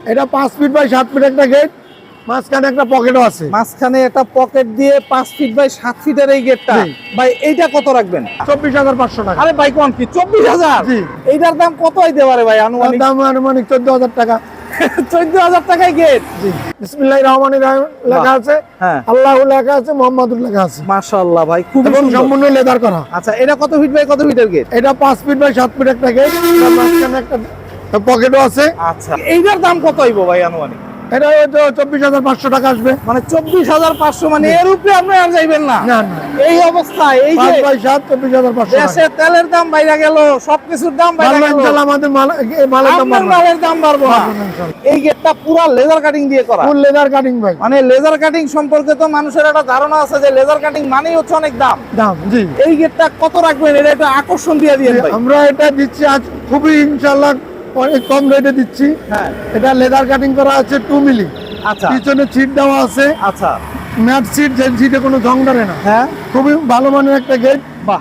এটা 5 fit by 7 fit একটা gate, মাঝখানে একটা পকেটও আছে। মাঝখানে একটা পকেট দিয়ে 5 ফিট বাই 7 ফিটের এই গেটটা জি। ভাই এইটা কত রাখবেন? 24,500 টাকা। আরে ভাই কোন কি 24,000? জি। এইটার দাম কত হইতে পারে ভাই তার আনুমানিক? দাম আনুমানিক 14,000 টাকা। 14,000 টাকায় গেট? জি। বিসমিল্লাহির রহমানির রহিম লেখা আছে, হ্যাঁ আল্লাহু লেখা আছে, মুহাম্মাদুর লেখা আছে মাশাআল্লাহ ভাই খুব এবং সুন্দর। সম্পূর্ণ লেদার করা। আচ্ছা এটা কত ফিট বাই কত ফিটের গেট? এটা 5 ফিট বাই 7 ফিট একটা গেট, তার মাঝখানে একটা পকেটও আছে। আচ্ছা এইটার দাম কত হইব ভাই আনুমানিক? এটা হয়তো 24,500 টাকা আসবে। মানে 24,500, মানে এর উপরে আপনি আর যাইবেন না। না না, এই অবস্থায় এই যে 5 বাই 7 24,500 টাকা। দেশে তেলের দাম বাইরে গেল, সবকিছুর দাম বাইরে মাল গেল, ইনশাআল্লাহ আমাদের মালের দাম আপনার বাড়বে। মালের দাম বাড়বো না। বাড়বে না ইনশাআল্লাহ। এই গেটটা পুরো লেজার কাটিং দিয়ে করা। ফুল লেদার কাটিং ভাই। মানে লেজার কাটিং সম্পর্কে তো মানুষের একটা ধারণা আছে যে লেজার কাটিং মানেই হচ্ছে অনেক দাম। দাম জি। এই গেটটা কত রাখবেন? এটা একটু আকর্ষণ দিয়ে দিয়েন ভাই। আমরা এটা দিচ্ছি আজ খুবই ইনশাআল্লাহ অনেক কম রেটে দিচ্ছি। হ্যাঁ এটা লেদার কাটিং করা আছে 2 মিলি। আচ্ছা পিছনে সিট দেওয়া আছে, আচ্ছা ম্যাট সিট, যে সিটে কোনো জং ধরে না। হ্যাঁ খুবই ভালো মানের একটা গেট। বাহ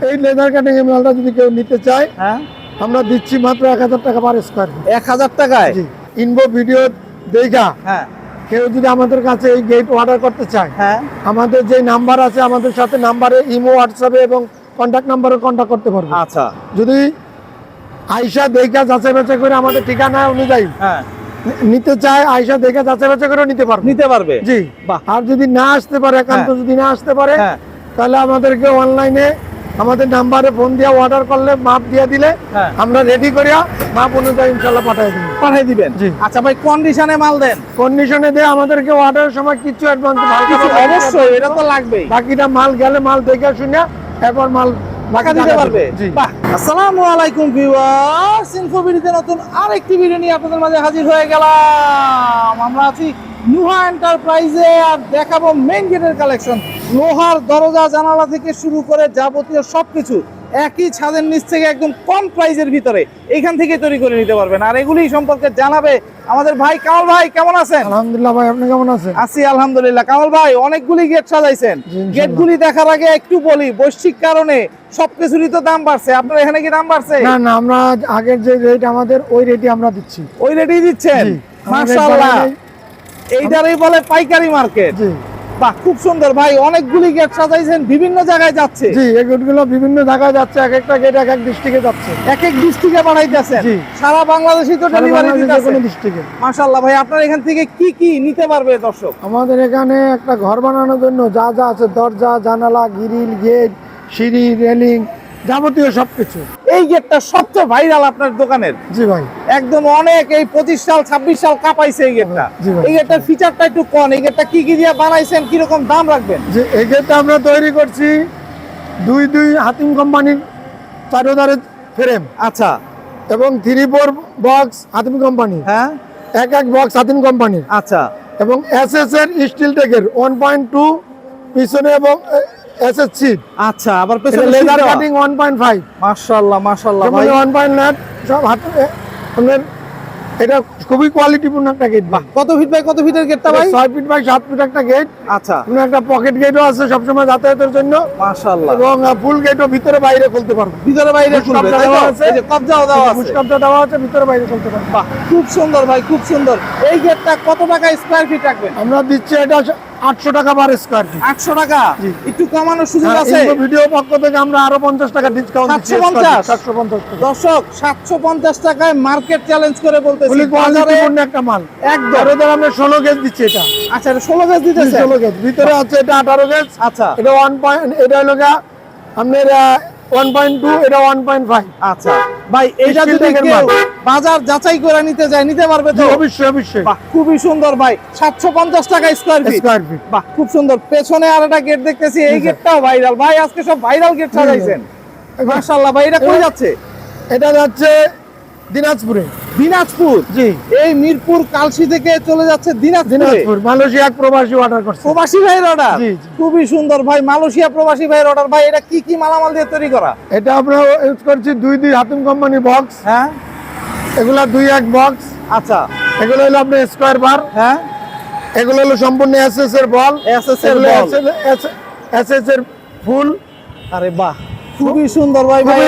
এই লেদার কাটিং এর মালটা যদি কেউ নিতে চায়, হ্যাঁ আমরা দিচ্ছি মাত্র 1,000 টাকা পার স্কয়ার ফিট। 1,000 টাকায়? জি। ইনবো ভিডিও দেখা হ্যাঁ কেউ যদি আমাদের কাছে এই গেট অর্ডার করতে চায়, হ্যাঁ আমাদের যে নাম্বার আছে, আমাদের সাথে নাম্বারে ইমো, হোয়াটসঅ্যাপে এবং কন্ট্যাক্ট নাম্বারে কন্ট্যাক্ট করতে পারবে। আচ্ছা যদি আয়শা দেখা যাচাই বাছাই করে আমাদের ঠিকানা অনুযায়ী হ্যাঁ নিতে চায়, আয়শা দেখা যাচাই বাছাই করে নিতে পারবে। নিতে পারবে? জি। বাহ। আর যদি না আসতে পারে, একান্ত হ্যাঁ। যদি না আসতে পারে, হ্যাঁ তাহলে আমাদেরকে অনলাইনে আমাদের নাম্বারে ফোন দিয়ে অর্ডার করলে মাপ দিয়ে দিলে হ্যাঁ আমরা রেডি করিয়া মাপ অনুযায়ী ইনশাআল্লাহ পাঠিয়ে দিই। পাঠিয়ে দিবেন? জি। আচ্ছা ভাই কন্ডিশনে মাল দেন? কন্ডিশনে দিয়ে আমাদেরকে অর্ডারের সময় কিছু অ্যাডভান্স অবশ্যই এটা তো লাগবেই। বাকিটা মাল গেলে মাল দেখে শুনে এরপর মাল টাকা দিতে পারবে? জি। বাহ। আসসালামু আলাইকুম ভিউয়ার্স, ইনফোবিডিতে নতুন আরেকটি ভিডিও নিয়ে আপনাদের মাঝে হাজির হয়ে গেলাম। আমরা আছি নুহা এন্টারপ্রাইজে আর দেখাবো মেইন গেটের কালেকশন। লোহার দরজা জানালা থেকে শুরু করে যাবতীয় সবকিছু একই ছাদের নিচ থেকে একদম কম প্রাইজের ভিতরে এইখান থেকে তৈরি করে নিতে পারবেন। আর এগুলি সম্পর্কে জানাবে আমাদের ভাই কামাল ভাই। কেমন আছেন? আলহামদুলিল্লাহ ভাই, আপনি কেমন আছেন? আছি আলহামদুলিল্লাহ। কামাল ভাই অনেকগুলি গেট সাজাইছেন, জি, ইনশাআল্লাহ। গেটগুলি দেখার আগে একটু বলি, বৈশ্বিক কারণে সবকিছুরই তো দাম বাড়ছে। আপনার এখানে কি দাম বাড়ছে? না না, আমরা আগের যে রেট আমাদের ওই রেটই আমরা দিচ্ছি। ওই রেটেই দিচ্ছেন? জি। মাশাআল্লাহ, এইটারই বলে পাইকারি মার্কেট। জি বাহ খুব সুন্দর ভাই, অনেকগুলি গেট সাজাইছেন, বিভিন্ন জায়গায় যাচ্ছে। জি, এই গেটগুলো বিভিন্ন জায়গায় যাচ্ছে, এক একটা গেট এক এক ডিস্ট্রিক্টে যাচ্ছে। এক এক ডিস্ট্রিক্টে পাঠাইতেছেন? জি। সারা বাংলাদেশে তো ডেলিভারি বাংলাদেশের দিতেছেন? কোনো ডিস্ট্রিক্টে। মাশাআল্লাহ ভাই, আপনার এখান থেকে কি কি নিতে পারবে দর্শক? আমাদের এখানে একটা ঘর বানানোর জন্য যা যা আছে, দরজা, জানালা, গ্রিল, গেট, সিঁড়ি, রেলিং, যাবতীয় সবকিছু। এই গেটটা সবচেয়ে ভাইরাল আপনার দোকানের। জি ভাই। একদম অনেক, এই 25 সাল 26 সাল কাঁপাইছে এই গেটটা। জি ভাই। এই গেটটার ফিচারটা একটু কোন, এই গেটটা কি কি দিয়ে বানাইছেন, কি রকম দাম রাখবেন? যে এই গেটটা আমরা তৈরি করছি 2 হাতিম কোম্পানির 4 ধারে ফ্রেম আচ্ছা এবং 3-4 বক্স হাতিম কোম্পানি, হ্যাঁ এক এক বক্স হাতিম কোম্পানির, আচ্ছা এবং এসএস এর স্টিল টেকের 1.2 পিছনে এবং এসএস সিট। আচ্ছা আবার পেছনে লেদার কাটিং 1.5। মাশাআল্লাহ মাশাআল্লাহ ভাই, 1.9 সব হাতে আপনার। এটা খুবই কোয়ালিটিপূর্ণ একটা গেট। বাহ। কত ফিট বাই কত ফিটের গেটটা ভাই? 6 ফিট বাই 7 ফিট একটা গেট। আচ্ছা আপনার একটা পকেট গেটও আছে সবসময় যাতায়াতের জন্য, মাশাআল্লাহ। এবং ফুল গেটও ভিতরে বাইরে খুলতে পারবে। ভিতরে বাইরে পুশ খুলবে, কবজা তাই তো? দেওয়া আছে। এই যে কবজাও দেওয়া আছে। পুশ কবজা দেওয়া আছে, ভিতরে বাইরে খুলতে পারবে। বাহ খুব সুন্দর ভাই, খুব সুন্দর। এই গেটটা কত টাকা স্কয়ার ফিট রাখবেন? আমরা দিচ্ছি এটা 800 টাকা পার স্কয়ার ফিট। 800 টাকা? জি। একটু কমানোর সুযোগ আছে? এই ভিডিও পক্ষ থেকে আমরা আরো 50 টাকা ডিসকাউন্ট দিচ্ছি। 750? 750 টাকা। দর্শক 750 টাকায় মার্কেট চ্যালেঞ্জ করে বলতেছি, ফুলি বাজারে কোয়ালিটিপূর্ণ একটা মাল। একদম। আর ওদের আমরা 16 গেজ দিচ্ছি এটা। আচ্ছা এটা 16 গজ দিতেছে? 16 গেজ। ভিতরে আছে এটা 18 গেজ। আচ্ছা এটা 1 পয়েন্ট, এটা হলো গা আপনার 1.2, এটা 1.5। আচ্ছা ভাই, এইটা স্টিল যদি ট্যাগের কেউ মাল। বাজার যাচাই করে নিতে যায়, নিতে পারবে তো? অবশ্যই অবশ্যই। বাহ খুবই সুন্দর ভাই, 750 টাকা স্কয়ার ফিট। Square feet. বাহ খুব সুন্দর। পেছনে আর একটা গেট দেখতেছি, এই গেটটাও ভাইরাল ভাই, আজকে সব ভাইরাল গেট সাজাইছেন। মাশাআল্লাহ ভাই, এটা কই যাচ্ছে? এটা যাচ্ছে দিনাজপুরে। দিনাজপুর? জি। এই মিরপুর কালসি থেকে চলে যাচ্ছে দিনাজপুরে। দিনাজপুর মালয়েশিয়া এক প্রবাসী অর্ডার করছে। প্রবাসী ভাইয়ের অর্ডার? জি, জি। খুবই সুন্দর ভাই, মালয়েশিয়া প্রবাসী ভাইয়ের অর্ডার। ভাই এটা কি কি মালামাল দিয়ে তৈরি করা? এটা আমরা ইউজ করছি 2 হাতিম কোম্পানি বক্স। হ্যাঁ এগুলা 2 বক্স। আচ্ছা এগুলো হলো আপনার স্কয়ার বার। হ্যাঁ এগুলো হলো সম্পূর্ণ এসএস এর বল। এসএস এর এগুলো বল। এসএস এর ফুল। আরে বাহ খুবই সুন্দর ভাই, ভাই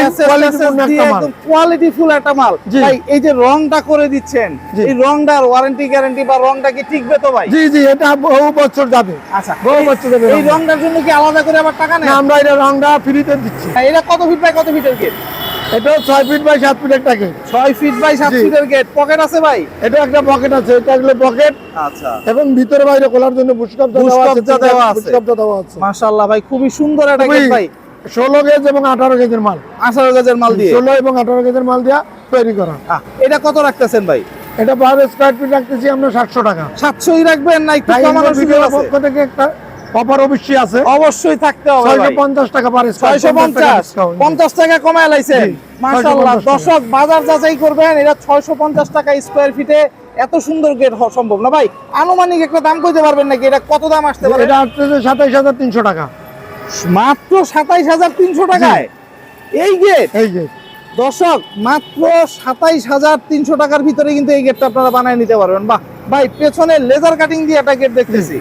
কোয়ালিটি ফুল একটা মাল। জি। ভাই এই যে রংটা করে দিচ্ছেন, জি। এই রংটার ওয়ারেন্টি গ্যারান্টি বা রংটা কি টিকবে তো ভাই? জি জি, এটা বহু বছর যাবে। আচ্ছা, বহু বছর যাবে এই রংটার জন্য কি আলাদা করে আবার টাকা নেই? না, আমরা এটা রংটা ফ্রিতে দিচ্ছি। এটা কত ফিট বাই কত ফিটের গেট? এটা 6 ফিট বাই 7 ফিট একটা গেট। 6 ফিট বাই 7 জি। ফিটের গেট। পকেট আছে ভাই? এটা একটা পকেট আছে, এটা হলো পকেট। আচ্ছা, এবং ভিতরে বাইরে খোলার জন্য বুশকব্জা বুশ দেওয়া আছে, কব্জা দেওয়া আছে। বুশকব্জা দেওয়া আছে। মাশাআল্লাহ ভাই, খুবই সুন্দর একটা গেট ভাই। 16 গেজ এবং 18 গেজের মাল। 18 গজের মাল দিয়ে। 16 এবং 18 গেজের মাল দিয়া তৈরি করা। এটা কত রাখতেছেন ভাই? এটা পার স্কয়ার ফিট রাখতেছি আমরা 700 টাকা। 700ই রাখবেন না একটু তাই কমানোর সুযোগ আছে? পক্ষ থেকে একটা অফার অবশ্যই আছে। অবশ্যই থাকতে হবে ভাই। 650 টাকা পার স্কয়ার। 650 50 টাকা কমায় লাইছেন। জি, মাশাআল্লাহ 650 দর্শক বাজার যাচাই করবেন, এটা 650 টাকা স্কয়ার ফিটে এত সুন্দর গেট হওয়া সম্ভব না ভাই। আনুমানিক একটা দাম কইতে পারবেন নাকি এটা কত দাম আসতে পারে? এটা আসছে 27300 টাকা। মাত্র 27300 টাকায় এই গেট। এই যে দর্শক মাত্র 27300 টাকার ভিতরে কিন্তু এই গেটটা আপনারা বানায় নিতে পারবেন। বাহ ভাই, পেছনে লেজার কাটিং দিয়ে একটা গেট দেখতেছি,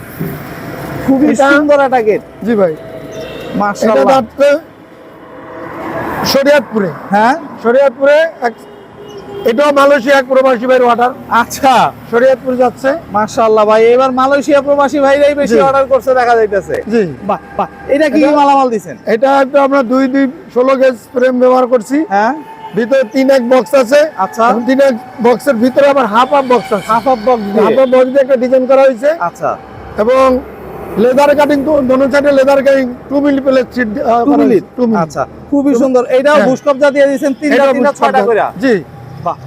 খুবই এটা- সুন্দর একটা গেট। জি ভাই, এটা মাশাআল্লাহ। যাচ্ছে শরীয়তপুরে। হ্যাঁ, শরীয়তপুরে এটাও মালয়েশিয়া এক প্রবাসী ভাইয়ের অর্ডার। আচ্ছা শরীয়তপুর যাচ্ছে। মাশাআল্লাহ ভাই, এবার মালয়েশিয়া প্রবাসী ভাইরাই বেশি জি। অর্ডার করছে দেখা যাইতেছে। জি, বাহ বাহ, এটা কি এটা- মালামাল দিছেন? এটা তো আমরা 2 16 গেজ ফ্রেম ব্যবহার করছি। হ্যাঁ, ভিতরে 3 এক বক্স আছে। আচ্ছা। 3 এক বক্সের ভিতরে আবার হাফ বক্স আছে। Half of box half box দিয়ে একটা ডিজাইন করা হয়েছে। আচ্ছা, এবং লেদার কাটিং তো দোনো সাইডে leather cutting 2 milli plate sheet 2 minute. আচ্ছা, খুবই সুন্দর। এইটাও হ্যাঁ। বুশ কব্জা দিয়ে দিয়েছেন, তিনটা 6টা করে। জি, বাহ,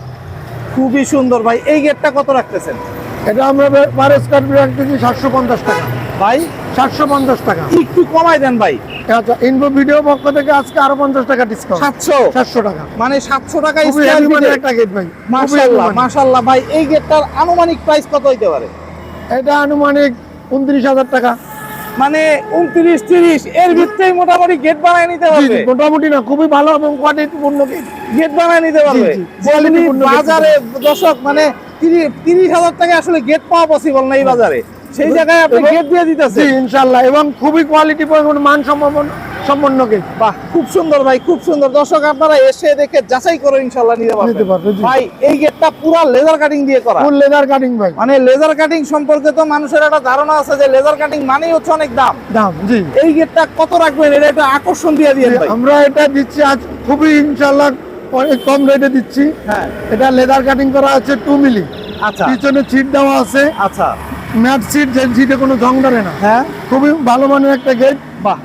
খুবই সুন্দর ভাই। এই গেটটা কত রাখতেছেন এটা আমরা পার স্কয়ার ফিট রাখতেছি 750 টাকা। ভাই? 750 টাকা। একটু কমাই দেন ভাই। আচ্ছা, ইনফো ভিডিও পক্ষ থেকে আজকে আরো 50 টাকা ডিসকাউন্ট। 700 টাকা। মানে 700 টাকা খুবই স্কয়ার heavy মানের ফিটে। একটা গেট ভাই। খুবই heavy মাশাআল্লাহ মানের। মাশাআল্লাহ ভাই, এই গেটটার আনুমানিক প্রাইস কত হইতে পারে? এটা আনুমানিক 29000 টাকা। মানে 29 30 এর ভিতরেই মোটামুটি গেট বানায় নিতে জি, পারবে। জি, মোটামুটি না, খুবই ভালো এবং কোয়ালিটিপূর্ণ গেট। গেট বানায় নিতে পারবে। জি, জি। যেগুলি কোয়ালিটিপূর্ণ গেট বাজারে দর্শক মানে 30,000 টাকা আসলে গেট পাওয়া পসিবল না এই বাজারে, সেই জায়গায় আপনি এবং- গেট দিয়ে জি, দিতেছেন। ইনশাআল্লাহ, এবং খুবই কোয়ালিটিপূর্ণ মান সম্পন্ন গেট। বাহ, খুব সুন্দর ভাই, খুব সুন্দর। দর্শক আপনারা এসে দেখে যাচাই করে ইনশাআল্লাহ নিতে নিতে পারবে, পারবেন। জি। ভাই এই গেটটা পুরো লেজার কাটিং দিয়ে করা। ফুল লেদার কাটিং ভাই। মানে লেজার কাটিং সম্পর্কে তো মানুষের একটা ধারণা আছে যে লেজার কাটিং মানেই হচ্ছে অনেক দাম। দাম, জি। এই গেটটা কত রাখবেন? এটা একটু আকর্ষণ দিয়ে দিয়েন ভাই। আমরা এটা দিচ্ছি আজ খুবই ইনশাআল্লাহ অনেক কম রেটে দিচ্ছি। হ্যাঁ, এটা লেদার কাটিং করা আছে 2 মিলি। আচ্ছা পিছনে সিট দেওয়া আছে, আচ্ছা, ম্যাট সিট, যে সিটে কোনো জং ধরে না। হ্যাঁ, খুবই ভালো মানের একটা গেট। বাহ,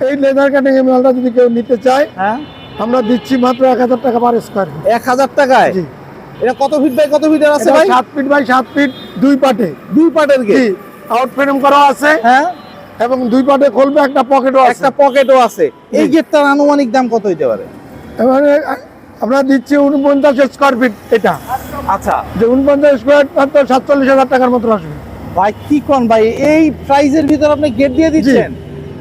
এই লেদার কাটিং এর মালটা যদি কেউ নিতে চায়, হ্যাঁ, আমরা দিচ্ছি মাত্র 1000 টাকা পার স্কয়ার ফিট। 1000 টাকায়। জি, এটা কত ফিট বাই কত ফিটের আছে এটা ভাই? 7 ফিট বাই 7 ফিট, 2 পার্টে। দুই পার্টের জি, গেট। আউট ফ্রেম করা আছে হ্যাঁ, এবং 2 পার্টে খুলবে, একটা পকেটও আছে। একটা পকেটও আছে। এই জি। গেটটার আনুমানিক দাম কত হইতে পারে? এবারে আমরা দিচ্ছি 49 স্কয়ার ফিট। এটা আচ্ছা যে 49 স্কয়ার মাত্র 47,000 টাকার মতো আসবে। ভাই, কি কোন ভাই, এই প্রাইজের ভিতর আপনি গেট দিয়ে দিচ্ছেন?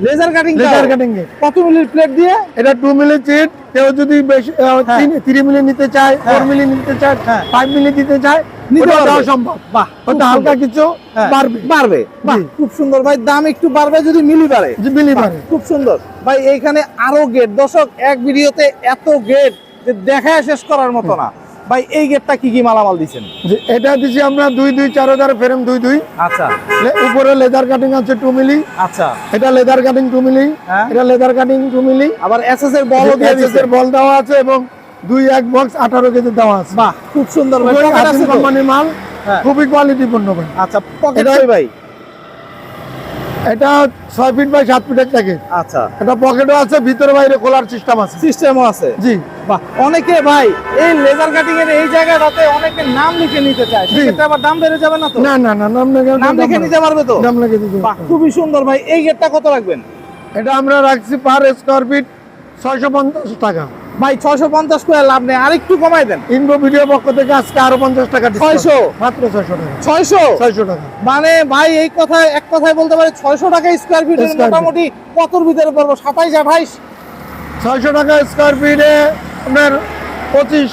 Laser cutting leather cutting gate. কত মিলির প্লেট দিয়ে? এটা 2 মিলি সিট। কেউ যদি বেশি হ্যাঁ। 3 মিলি নিতে চায়, 4 হ্যাঁ। মিলি নিতে চায়, হ্যাঁ। 5 মিলি দিতে চায়, নিতে ওটা পারবে। দেওয়া সম্ভব। বাহ, খুব ওটা হালকা সুন্দর। কিছু হ্যাঁ, বাড়বে। বাড়বে। বাহ, জি। খুব সুন্দর ভাই, দাম একটু বাড়বে যদি মিলি বাড়ে। যে মিলি বাহ, পারে। খুব সুন্দর ভাই। এইখানে আরো গেট। দর্শক এক ভিডিওতে এত গেট যে দেখায় শেষ করার মতো না। ভাই এই গেটটা কি কি মালামাল দিচ্ছেন? যে এটা দিছি আমরা 2 4 ফ্রেম 2 আচ্ছা উপরে লেদার কাটিং আছে 2 মিলি। আচ্ছা, এটা লেদার কাটিং 2 মিলি। হ্যাঁ। এটা লেদার কাটিং 2 মিলি। আবার এসএস এর বলও দিয়ে SS দিয়েছেন। এর বল দেওয়া আছে এবং 2 এক বক্স 18 কেজি দেওয়া আছে। বাহ, খুব সুন্দর ভাই। খুবই পকেট আছে হাসিন তো? কোম্পানির মাল, হ্যাঁ। খুবই কোয়ালিটিপূর্ণ ভাই। আচ্ছা, পকেট এটা- কই ভাই? এটা 6 ফিট বাই 7 ফিট একটা গেট। আচ্ছা, এটা পকেটও আছে, ভিতরে বাইরে খোলার সিস্টেম আছে। সিস্টেমও আছে। জি, বাহ, অনেকে ভাই এই লেজার কাটিং এর এই জায়গাটাতে অনেকে নাম লিখে নিতে চায়, জি। সেক্ষেত্রে আবার দাম বেড়ে যাবে না তো? না না না, নাম লিখে নিতে পারবে তো? নাম লিখে দিতে বাহ, পারবে। খুবই সুন্দর ভাই। এই গেটটা কত রাখবেন? এটা আমরা রাখছি পার স্কয়ার ফিট 650 টাকা। ভাই 650 করে লাভ নেই, আরেকটু কমাই দেন। ইনফো ভিডিও পক্ষ থেকে আজকে আরো 50 টাকা discount। 600? মাত্র 600 টাকা। 600 টাকা। মানে ভাই এই কথায় এক কথায় বলতে পারি 600 টাকা স্কয়ার ফিট। Square feet। মোটামুটি কতর ভিতরে পড়বো? 27 28? 600 টাকা স্কয়ার ফিটে আপনার 25।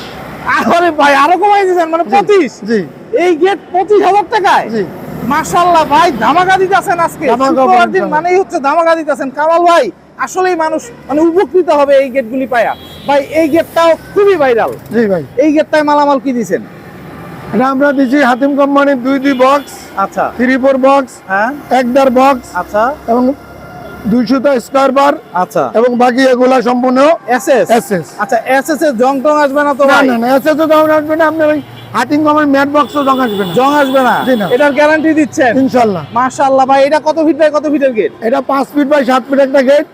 আরে ভাই আরো কমাই দিয়েছেন, মানে 25? জি এই গেট 25,000 টাকায়? জি। মাশাআল্লাহ ভাই, ধামাকা দিতেছেন আজকে। ধামাকা শুক্রবার দিন ইনশাআল্লাহ। মানেই হচ্ছে ধামাকা দিতেছেন। কামাল ভাই আসলেই মানুষ মানে উপকৃত হবে এই গেটগুলি পায়া। ভাই এই গেটটাও খুবই ভাইরাল। জি ভাই, এই গেটটায় মালামাল কি দিছেন? এটা আমরা দিচ্ছি হাতিম কোম্পানির 2 বক্স, আচ্ছা 3-4 বক্স, হ্যাঁ 1.5 বক্স আচ্ছা এবং 200 স্কয়ার বার, আচ্ছা এবং বাকি এগুলা সম্পূর্ণ এসএস এসএস। আচ্ছা এসএস এর জং টং আসবে না তো না ভাই? না না, এসএস তো জং আসবে না, আপনার ওই হাতিম কোম্পানির ম্যাট বক্সও জং আসবে না জং আসবে না, জি না। এটার গ্যারান্টি দিচ্ছেন? ইনশাআল্লাহ। মাশাআল্লাহ ভাই, এটা কত ফিট বাই কত ফিটের গেট? এটা 5 ফিট বাই 7 ফিট একটা গেট,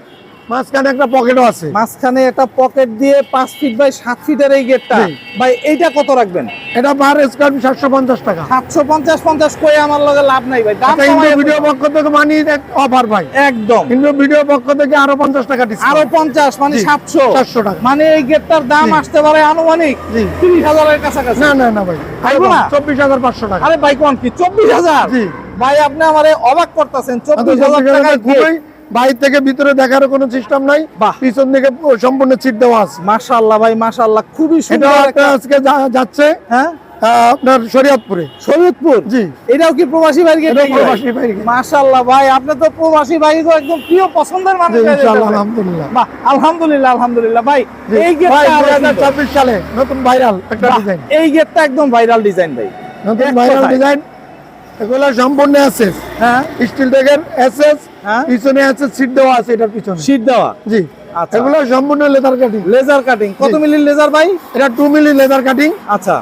মাঝখানে একটা পকেটও আছে। মাঝখানে একটা পকেট দিয়ে 5 ফিট বাই 7 ফিটের এই গেটটা জি। ভাই এইটা কত রাখবেন? এটা পার স্কয়ার ফিট 750 টাকা। 750 কই আমার লগে লাভ নাই ভাই, দাম আচ্ছা, কমায় ইন্ডো ভিডিও পক্ষ থেকে মানি অফার ভাই, একদম ইন্ডো ভিডিও পক্ষ থেকে আরো 50 টাকা ডিসকাউন্ট। আরো 50 মানে জি, 700 700 টাকা। মানে এই গেটটার দাম জি। আসতে পারে আনুমানিক জি। 30,000 এর কাছাকাছি। না না না ভাই, পারবো না? 24,500 টাকা। আরে ভাই কোন কি 24,000? জি। ভাই আপনি আমারে অবাক করতেছেন, 24,000 24,000 টাকায় খুবই, বাইরে থেকে ভিতরে দেখার কোনো সিস্টেম নাই, বাহ। পিছন দিকে সম্পূর্ণ সিট দেওয়া আছে। মাশাআল্লাহ ভাই মাশাআল্লাহ, খুবই এটা সুন্দর একটা। আজকে যাচ্ছে হ্যাঁ আপনার শরীয়তপুরে। শরীয়তপুর? জি। এটাও কি প্রবাসী ভাই গেট? এটা প্রবাসী বাইরে গেছে। মাশাআল্লাহ ভাই, আপনি তো প্রবাসী ভাই তো একদম প্রিয় পছন্দের মানুষ জি, হয়ে ইনশাআল্লাহ, গেছেন। আলহামদুলিল্লাহ। বাহ আলহামদুলিল্লাহ আলহামদুলিল্লাহ ভাই। জি। এই ভাই, গেটটা 2024 সালে নতুন ভাইরাল একটা ডিজাইন, এই গেটটা একদম ভাইরাল ডিজাইন ভাই। নতুন এক ভাইরাল কথায়। ডিজাইন। এগুলো সম্পূর্ণ এসএস, হ্যাঁ স্টিল টেকের এসএস, হ্যাঁ পিছনে আছে সিট দেওয়া আছে এটার পিছনে। শীট দেওয়া। জি। আচ্ছা। এগুলো সম্পূর্ণ লেদার কাটিং। লেজার কাটিং কত জি। মিলির লেজার ভাই? এটা 2 মিলি লেদার কাটিং। আচ্ছা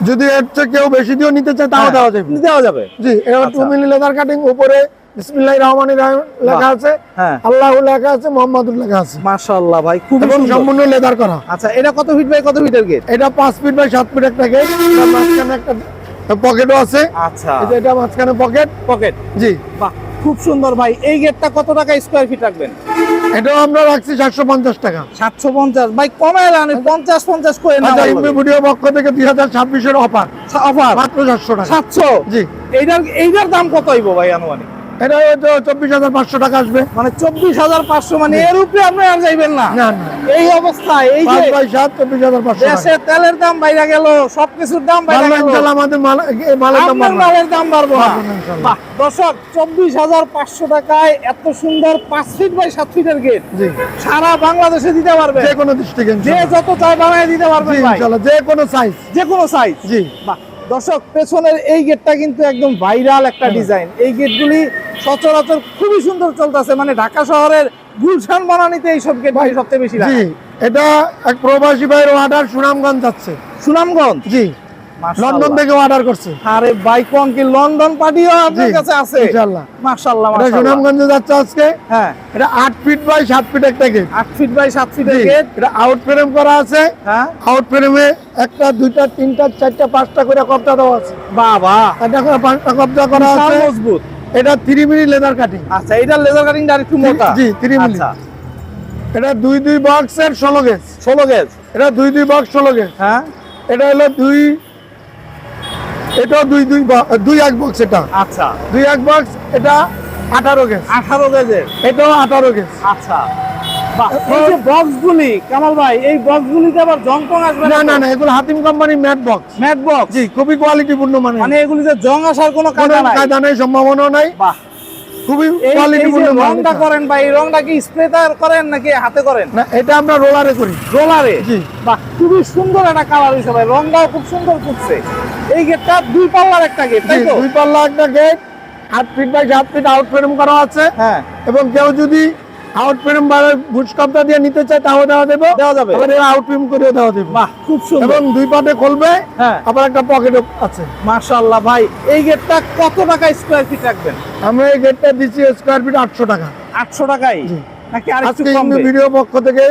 যদি এর চেয়ে কেউ বেশি দিয়েও নিতে চায় তাও হ্যাঁ, দেওয়া যাবে। দেওয়া যাবে। জি, এটা আচ্ছা। 2 মিলি লেদার কাটিং, উপরে বিসমিল্লাহির রহমানির রহিম লেখা আছে, হ্যাঁ আল্লাহু লেখা আছে, মুহাম্মাদুর লেখা আছে, মাশাআল্লাহ ভাই খুব এবং সুন্দর। সম্পূর্ণ লেদার করা। আচ্ছা এটা কত ফিট বাই কত ফিটের গেট? এটা 5 ফিট বাই 7 ফিট একটা গেট, তার মাঝখানে একটা পকেটও আছে। আচ্ছা এই যে এটা মাঝখানে পকেট। পকেট। জি। বাহ খুব সুন্দর ভাই। এই গেটটা কত টাকা স্কয়ার ফিট রাখবেন? এটাও আমরা রাখছি 750 টাকা। 750 ভাই কমায় রান 50 করে না আচ্ছা, ভাই। ইন্ডো ভিডিও পক্ষ থেকে 2026 এর অফার অফার মাত্র 700 টাকা। 700। জি। এইটার দাম কত হইব ভাই আনুমানিক? এটা হয়তো 24,500 টাকা আসবে। মানে 24,500, মানে এর উপরে আপনি আর যাইবেন না। না না, এই অবস্থায় এই যে 5 বাই 7 24,500 টাকা। দেশে তেলের দাম বাইরে গেল, সবকিছুর দাম বাইরে আল্লাহ গেল, ইনশাআল্লাহ আমাদের মালের দাম আপনার বাড়বে। মালের দাম বাড়বো না। বাড়বো না ইনশাআল্লাহ। বাহ দর্শক, 24,500 টাকায় এত সুন্দর 5 ফিট বাই 7 ফিটের গেট জি। সারা বাংলাদেশে দিতে পারবে, যে কোনো ডিস্ট্রিক্টে যে যত চায় বানায় দিতে পারবেন জি, ভাই, ইনশাআল্লাহ, যে কোনো সাইজ। যে কোনো সাইজ। জি। বাহ দর্শক, পেছনের এই গেটটা কিন্তু একদম ভাইরাল একটা ডিজাইন। এই গেটগুলি সচরাচর খুবই সুন্দর চলতেছে, মানে ঢাকা শহরের গুলশান বানানিতে এইসব গেট ভাই সবচেয়ে বেশি জি, লাগে। এটা এক প্রবাসী ভাইয়ের অর্ডার, সুনামগঞ্জ যাচ্ছে। সুনামগঞ্জ? জি, মাশাআল্লাহ। লন্ডন থেকে অর্ডার করছে। আরে ভাই কোন কি লন্ডন পার্টিও আপনার জি, কাছে আছে? ইনশাআল্লাহ। মাশাআল্লাহ এটা মাশাআল্লাহ। সুনামগঞ্জে যাচ্ছে আজকে। হ্যাঁ এটা 8 ফিট বাই 7 ফিট একটা গেট। 8 ফিট বাই 7 ফিটের জি, গেট। এটা আউট ফ্রেম করা আছে। হ্যাঁ আউট ফ্রেমে 1টা 2টা 3টা 4টা 5টা করে কবজা দেওয়া আছে। বাবা এটা করে 5টা কবজা করা বিশাল আছে। মজবুত। এটা 3 মিলি লেদার কাটিং। আচ্ছা এটা লেজার কাটিংটা আরেকটু মোটা। জি, 3 মিলি। আচ্ছা এটা 2 বক্সের 16 গেজ। 16 গেজ। এটা 2 বক্স 16 গেজ। হ্যাঁ এটা হলো 2, এটাও 2 এক বক্স। এটা আচ্ছা 2 এক বক্স। এটা 18 গেজ। 18 গেজের। এটাও 18 গেজ। আচ্ছা বাহ, এই যে বক্সগুলি কামাল ভাই, এই বক্সগুলিতে আবার জং টং আসবে না না না, এগুলো হাতিম কোম্পানির ম্যাট বক্স। Mat box? জি, খুবই কোয়ালিটিপূর্ণ মানে মানে এগুলিতে জং আসার কোনো কোনো কায়দা নাই? কায়দা নেই, সম্ভাবনা নাই, বাহ খুবই এই যে কোয়ালিটিপূর্ণ রংটা করেন ভাই, এই রংটা কি স্প্রেটার করেন নাকি হাতে করেন? না, এটা আমরা রোলারে করি। রোলারে? জি। বাহ খুবই সুন্দর একটা কালার হয়েছে ভাই, রংটাও খুব সুন্দর ফুটছে। এই গেটটা 2 পাল্লার একটা গেট জি, তাই তো? 2 পাল্লা একটা gate, 8 feet by 7 feet out frame করা আছে। হ্যাঁ এবং কেউ যদি আউট ফ্রেম বা বুশ কবজা দিয়ে নিতে চায় তাও দেওয়া দেবো। দেওয়া যাবে? আবার আউট ফ্রেম করেও দেওয়া দেবো। বাহ খুব সুন্দর। এবং 2 পাটে খুলবে। হ্যাঁ আবার একটা পকেটও আছে। মাশাআল্লাহ ভাই, এই গেটটা কত টাকা স্কয়ার ফিট রাখবেন? আমরা এই গেটটা দিচ্ছি স্কয়ার ফিট 800 টাকা। 800 টাকায় জি। নাকি আরেকটু আজকে কমবে? ইন্ডো ভিডিও পক্ষ থেকে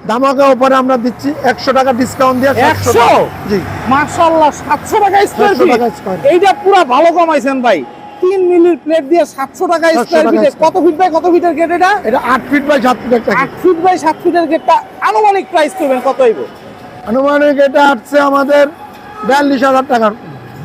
ধামাকা অফারে আমরা দিচ্ছি 100 টাকা ডিসকাউন্ট দিয়ে 700 টাকা। 100? জি, মাশাআল্লাহ 700 টাকা স্কয়ার 700 ফিট। টাকা স্কয়ার। এইটা পুরো ভালো কমাইছেন ভাই, 3 মিলির প্লেট দিয়ে 700 টাকা 700 স্কয়ার টাকা ফিটে। স্কয়ার। কত ফিট বাই কত ফিটের গেট এটা? এটা 8 ফিট বাই 7 ফিট একটা 8 ফিট বাই 7 ফিটের গেটটা আনুমানিক প্রাইস করবেন কত হইব? আনুমানিক এটা আসছে আমাদের 42,000 টাকার।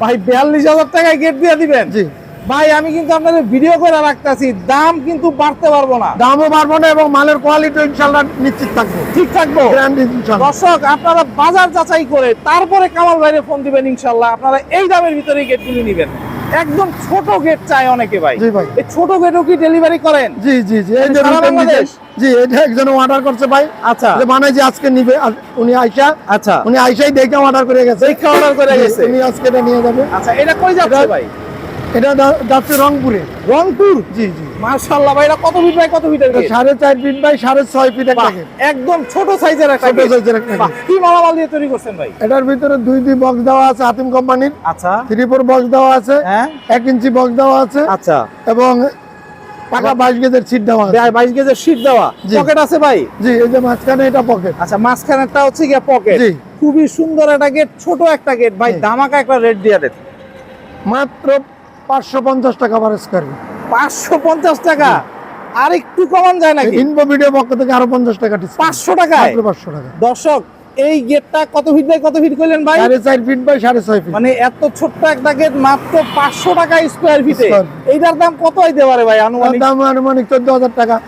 ভাই 42,000 টাকায় গেট দিয়ে দিবেন? জি, ভাই আমি কিন্তু আপনাদের ভিডিও করে রাখতেছি, দাম কিন্তু বাড়তে পারবো না। দামও বাড়বো না এবং মালের কোয়ালিটি ইনশাআল্লাহ নিশ্চিত থাকবে, ঠিক থাকবো? গ্যারান্টি ইনশাআল্লাহ। দর্শক আপনারা বাজার যাচাই করে তারপরে কামাল ভাইরে ফোন দিবেন, ইনশাল্লাহ আপনারা এই দামের ভিতরে গেটগুলি নেবেন। একদম ছোট গেট চাই অনেকে ভাই। জি ভাই। এই ছোট গেটও কি ডেলিভারি করেন? জি জি জি, এই যে সারা return বাংলাদেশ? দিতে- জি, এটা একজন অর্ডার করছে ভাই, আচ্ছা যে বানাই যে আজকে নিবে, আর উনি আইসা, আচ্ছা উনি আইসাই দেখে অর্ডার করে গেছে, দেখে order করে জি, গেছে। উনি আজকে এটা নিয়ে যাবে। আচ্ছা, এটা কই যাচ্ছে এটা- ভাই? এটা যাচ্ছে রংপুরে। রংপুর? জি জি, মাশাআল্লাহ ভাই, এটা কত ফিট বাই কত ফিটের এটা গেট? 4.5 ফিট বাই 6.5 ফিট একটা বাহ, গেট। একদম ছোট সাইজের একটা ছোট গেট। সাইজের একটা বাহ, গেট। কি মালামাল দিয়ে তৈরি করছেন ভাই? এটার ভিতরে দুই বক্স দেওয়া আছে হাতিম কোম্পানির, আচ্ছা 3/4 বক্স দেওয়া আছে, হ্যাঁ 1 ইঞ্চি বক্স দেওয়া আছে, আচ্ছা, এবং পাকা 22 গেজের সিট দেওয়া আছে। 22 গেজের শীট দেওয়া, জি। পকেট আছে ভাই? জি, এই যে মাঝখানে এটা পকেট। আচ্ছা, মাঝখানেরটা হচ্ছে গিয়ে পকেট। জি। খুবই সুন্দর একটা গেট, ছোট একটা গেট ভাই। জি। দামাকা একটা রেট দিয়ে দেন। মাত্র 550 টাকা পার স্কয়ার ফিট। 550 টাকা, আর একটু কমান যায় নাকি? ইনফো ভিডিও পক্ষ থেকে আরো 50 টাকা ডিসকাউন্ট। 500 টাকায়? মাত্র 500 টাকা। দর্শক, এই গেটটা কত ফিট বাই কত ফিট কইলেন ভাই? 4.5 ফিট বাই 6.5 ফিট। মানে এত ছোট্ট একটা গেট মাত্র 500 টাকা স্কয়ার ফিটে। Square feet। এইটার দাম কত হইতে পারে ভাই তার আনুমানিক? দাম আনুমানিক 14,000 টাকা।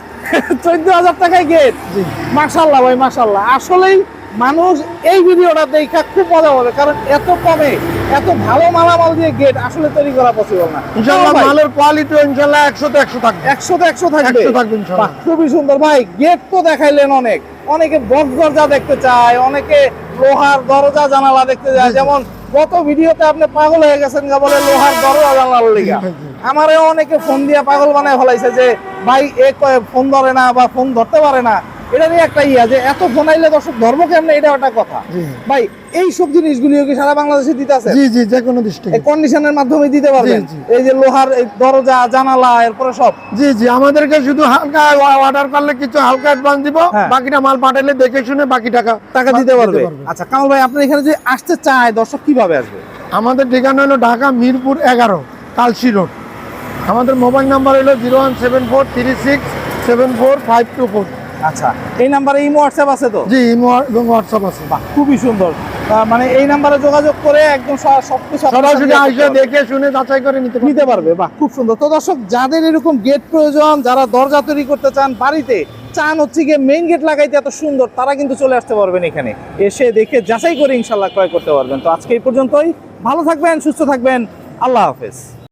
14,000 টাকায় গেট? জি। মাশাআল্লাহ ভাই, মাশাআল্লাহ। আসলেই মানুষ এই ভিডিওটা দেখা খুব মজা হবে, কারণ এত কমে এত ভালো মালামাল দিয়ে গেট আসলে তৈরি করা পসিবল না। ইনশাআল্লাহ ভাই, মালের কোয়ালিটি ইনশাআল্লাহ 100 তে 100 থাকবে। 100 তে 100 থাকবে। 100 থাকবে ইনশাআল্লাহ। বাহ, খুবই সুন্দর ভাই। গেট তো দেখাইলেন অনেক, অনেকে বক্স দরজা দেখতে চায়, অনেকে লোহার দরজা জানালা দেখতে চায়। জি, জি। যেমন গত ভিডিওতে আপনি পাগল হয়ে গেছেন গা বলে লোহার দরজা জানালার লিগা। জি, জি। আমারও অনেকে ফোন দিয়ে পাগল বানায় ফেলাইছে যে ভাই এ ফোন ধরে না বা ফোন ধরতে পারে না। এটা নিয়ে একটা ইয়া যে এত ফোন আইলে দর্শক ধর্ম কেমনে, এটা একটা কথা। জি। ভাই, এই সব জিনিসগুলিও কি সারা বাংলাদেশে দিতে আছে? জি জি, যে কোনো ডিস্ট্রিক্ট। এই কন্ডিশনের মাধ্যমে দিতে পারবেন? জি, জি। এই যে লোহার এই দরজা জানালা এরপরে সব? জি জি, আমাদেরকে শুধু হালকা অর্ডার করলে কিছু হালকা অ্যাডভান্স দিব, হ্যাঁ। বাকিটা মাল পাঠালে দেখে শুনে বাকি টাকা দিতে পারবে। আচ্ছা কামাল ভাই, আপনার এখানে যে আসতে চায় দর্শক কিভাবে আসবে? আমাদের ঠিকানা হলো ঢাকা মিরপুর 11 কালসি রোড। আমাদের মোবাইল নাম্বার হলো 01743674524। আচ্ছা, এই নাম্বারে ইমো হোয়াটসঅ্যাপ আছে তো? জি, ইমো এবং হোয়াটসঅ্যাপ আছে। বাহ, খুবই সুন্দর। মানে এই নাম্বারে যোগাযোগ করে একদম সবকিছু আপনার সাথে সরাসরি করতে আইসা পারবে। দেখে শুনে যাচাই করে নিতে পারবে। বাহ, খুব সুন্দর। তো দর্শক, যাদের এরকম গেট প্রয়োজন, যারা দরজা তৈরি করতে চান বাড়িতে, চান হচ্ছে গিয়ে মেইন গেট লাগাইতে এত সুন্দর, তারা কিন্তু চলে আসতে পারবেন এখানে, এসে দেখে যাচাই করে ইনশাল্লাহ ক্রয় করতে পারবেন। তো আজকে এই পর্যন্তই। ভালো থাকবেন, সুস্থ থাকবেন। আল্লাহ হাফেজ।